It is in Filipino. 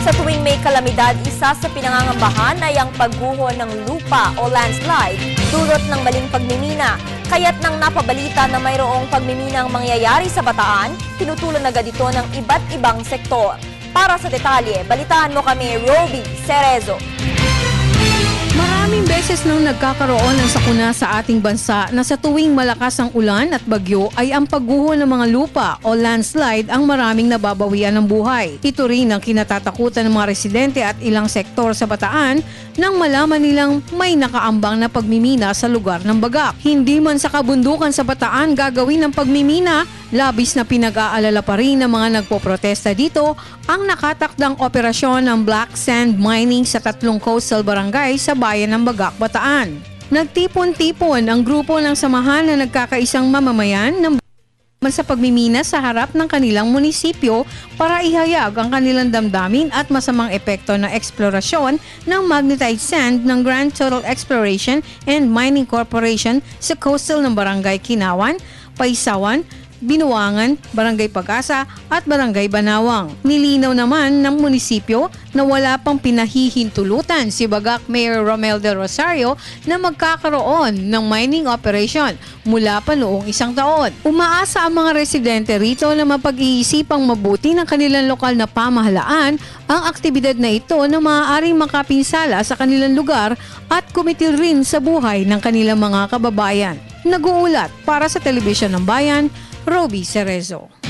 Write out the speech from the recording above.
Sa tuwing may kalamidad, isa sa pinangangambahan ay ang pagguho ng lupa o landslide dulot ng maling pagmimina. Kaya't nang napabalita na mayroong pagmiminang mangyayari sa Bataan, tinutulan agad ito ng iba't ibang sektor. Para sa detalye, balitaan mo kami, Roby Cerezo. Maraming beses nang nagkakaroon ng sakuna sa ating bansa na sa tuwing malakas ang ulan at bagyo ay ang pagguho ng mga lupa o landslide ang maraming nababawian ng buhay. Ito rin ang kinatatakutan ng mga residente at ilang sektor sa Bataan nang malaman nilang may nakaambang na pagmimina sa lugar ng bagak. Hindi man sa kabundukan sa Bataan gagawin ng pagmimina, labis na pinag-aalala pa rin ng mga nagpoprotesta dito ang nakatakdang operasyon ng black sand mining sa 3 coastal barangay sa bayan ng Bagak, Bataan. Nagtipon-tipon ang grupo ng samahan na nagkakaisang mamamayan ng sa pagmimina sa harap ng kanilang munisipyo para ihayag ang kanilang damdamin at masamang epekto ng eksplorasyon ng magnetite sand ng Grand Total Exploration and Mining Corporation sa coastal ng Barangay Kinawan, Paisawan, Binuangan, Barangay Pag-asa at Barangay Banawang. Nilinaw naman ng munisipyo na wala pang pinahihintulutan si Bagak Mayor Romel Del Rosario na magkakaroon ng mining operation mula pa noong 1 taon. Umaasa ang mga residente rito na mapag-iisipang mabuti ng kanilang lokal na pamahalaan ang aktibidad na ito na maaaring makapinsala sa kanilang lugar at kumitil rin sa buhay ng kanilang mga kababayan. Nag-uulat para sa Telebisyon ng Bayan, Roby Cerezo.